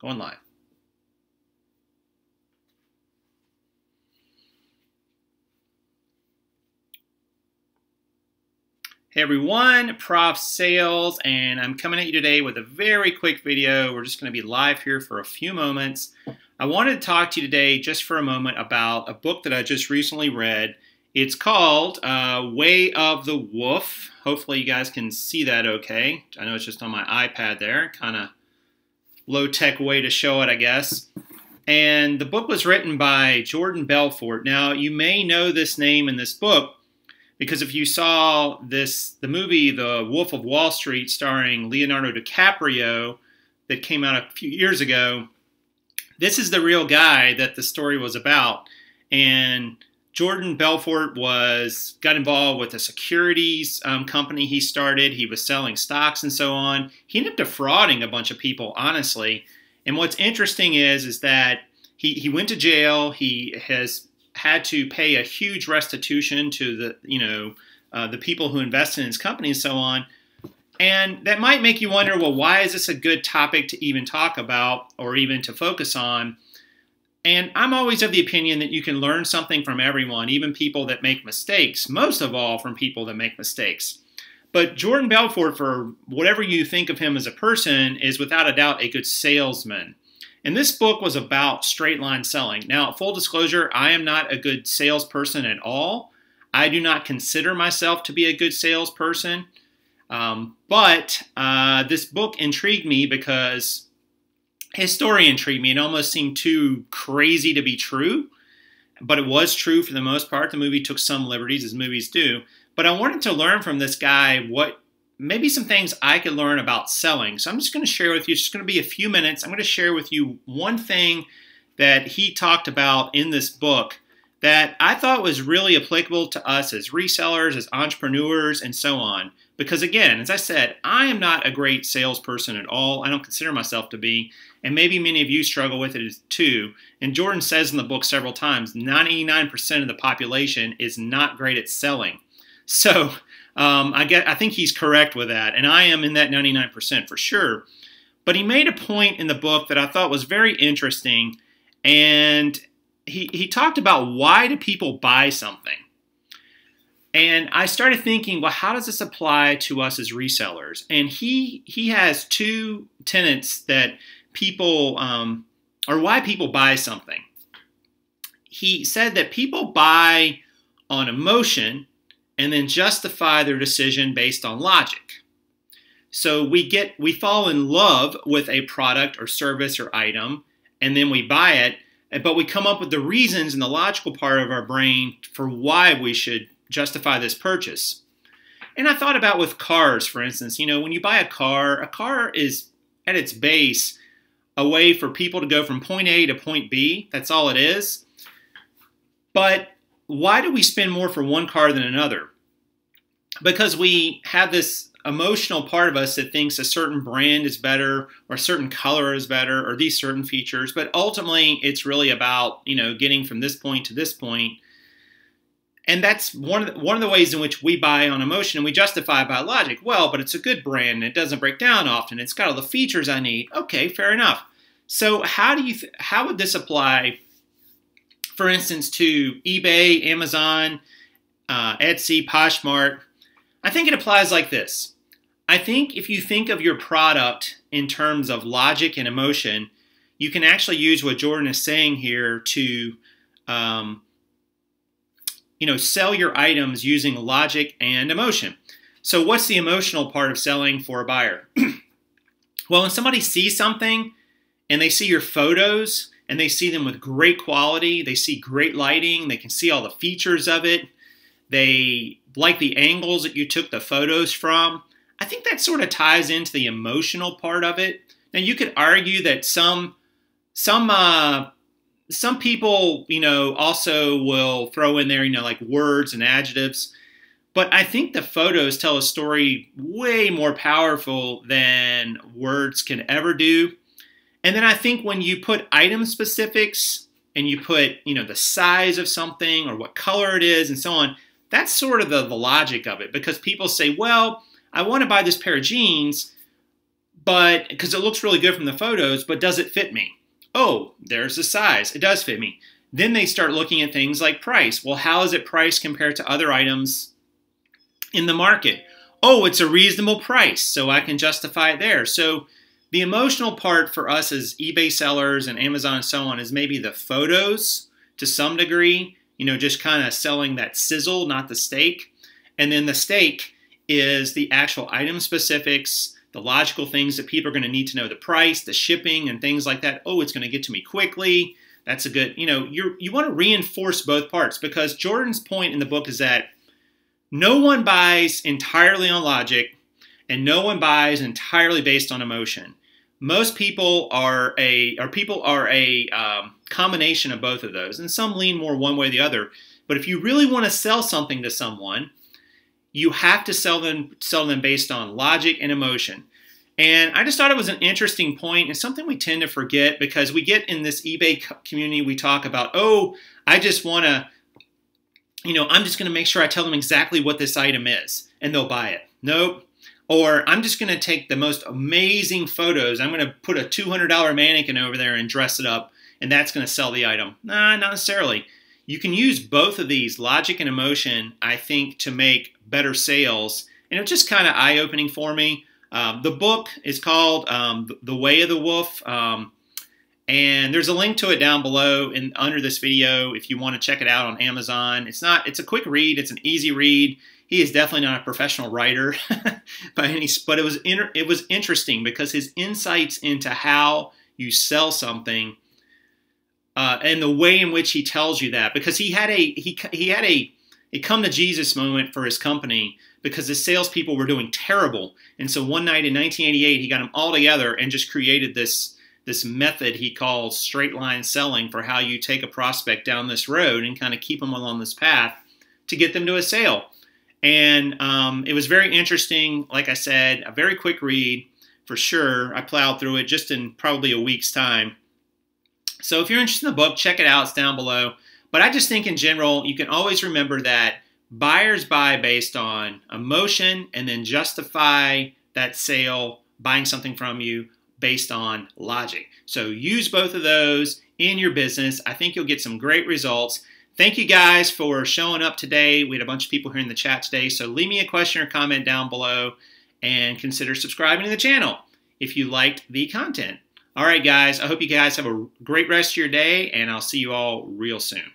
Going live. Hey everyone, Prof Sales, and I'm coming at you today with a very quick video. We're just going to be live here for a few moments. I wanted to talk to you today just for a moment about a book that I just recently read. It's called Way of the Wolf. Hopefully you guys can see that okay. I know it's just on my iPad there. Kind of low-tech way to show it, I guess. And the book was written by Jordan Belfort. Now, you may know this name in this book, because if you saw the movie The Wolf of Wall Street starring Leonardo DiCaprio that came out a few years ago, this is the real guy that the story was about. And Jordan Belfort got involved with a securities company he started. He was selling stocks and so on. He ended up defrauding a bunch of people, honestly. And what's interesting is that he went to jail. He has had to pay a huge restitution to the people who invested in his company and so on. And that might make you wonder, well, why is this a good topic to even talk about or even to focus on? And I'm always of the opinion that you can learn something from everyone, even people that make mistakes, most of all from people that make mistakes. But Jordan Belfort, for whatever you think of him as a person, is without a doubt a good salesman. And this book was about straight line selling. Now, full disclosure, I am not a good salesperson at all. I do not consider myself to be a good salesperson. But this book intrigued me because his story intrigued me. It almost seemed too crazy to be true, but it was true for the most part. The movie took some liberties, as movies do. But I wanted to learn from this guy maybe some things I could learn about selling. So I'm just going to share with you, it's just going to be a few minutes. I'm going to share with you one thing that he talked about in this book that I thought was really applicable to us as resellers, as entrepreneurs, and so on. Because again, as I said, I am not a great salesperson at all. I don't consider myself to be. And maybe many of you struggle with it too. And Jordan says in the book several times, 99% of the population is not great at selling. So I think he's correct with that, and I am in that 99% for sure. But he made a point in the book that I thought was very interesting, and he talked about why do people buy something. And I started thinking, well, how does this apply to us as resellers? And he has two tenets that people, or why people buy something. He said that people buy on emotion and then justify their decision based on logic. So we fall in love with a product or service or item, and then we buy it, but we come up with the reasons in the logical part of our brain for why we should justify this purchase. And I thought about with cars, for instance. When you buy a car is at its base a way for people to go from point A to point B. That's all it is. But why do we spend more for one car than another? Because we have this emotional part of us that thinks a certain brand is better or a certain color is better or these certain features. But ultimately, it's really about, getting from this point to this point. And that's one of the ways in which we buy on emotion and we justify by logic. Well, but it's a good brand and it doesn't break down often. It's got all the features I need. Okay, fair enough. So how would this apply, for instance, to eBay, Amazon, Etsy, Poshmark? I think it applies like this. I think if you think of your product in terms of logic and emotion, you can actually use what Jordan is saying here to sell your items using logic and emotion. So what's the emotional part of selling for a buyer? Well, when somebody sees something and they see your photos and they see them with great quality, they see great lighting, they can see all the features of it, they like the angles that you took the photos from, I think that sort of ties into the emotional part of it. Now, you could argue that some people, also will throw in there, like words and adjectives. But I think the photos tell a story way more powerful than words can ever do. And then I think when you put item specifics and you put, the size of something or what color it is and so on, that's sort of the logic of it. Because people say, well, I want to buy this pair of jeans, but because it looks really good from the photos, but does it fit me? Oh, there's the size. It does fit me. Then they start looking at things like price. Well, how is it priced compared to other items in the market? Oh, it's a reasonable price, so I can justify it there. So the emotional part for us as eBay sellers and Amazon and so on is maybe the photos to some degree, just kind of selling that sizzle, not the steak. And then the steak is the actual item specifics, the logical things that people are going to need to know, the price, the shipping, and things like that. Oh, it's going to get to me quickly. That's a good, you want to reinforce both parts, because Jordan's point in the book is that no one buys entirely on logic and no one buys entirely based on emotion. Most people are a combination of both of those, and some lean more one way or the other. But if you really want to sell something to someone, you have to sell them based on logic and emotion. And I just thought it was an interesting point and something we tend to forget, because we get in this eBay community, we talk about, oh, I just want to, I'm just going to make sure I tell them exactly what this item is and they'll buy it. Nope. Or I'm just going to take the most amazing photos. I'm going to put a $200 mannequin over there and dress it up, and that's going to sell the item. Nah, not necessarily. You can use both of these, logic and emotion, I think, to make better sales. And it was just kind of eye-opening for me. The book is called The Way of the Wolf. And there's a link to it down below under this video if you want to check it out on Amazon. It's a quick read. It's an easy read. He is definitely not a professional writer, but it was interesting because his insights into how you sell something and the way in which he tells you that, because he had a come to Jesus moment for his company because his salespeople were doing terrible, and so one night in 1988 he got them all together and just created this method he calls straight line selling for how you take a prospect down this road and kind of keep them along this path to get them to a sale. And it was very interesting. Like I said, a very quick read for sure. I plowed through it just in probably a week's time. So if you're interested in the book, check it out. It's down below. But I just think in general, you can always remember that buyers buy based on emotion and then justify that sale, buying something from you, based on logic. So use both of those in your business. I think you'll get some great results. Thank you guys for showing up today. We had a bunch of people here in the chat today, so leave me a question or comment down below and consider subscribing to the channel if you liked the content. All right, guys, I hope you guys have a great rest of your day, and I'll see you all real soon.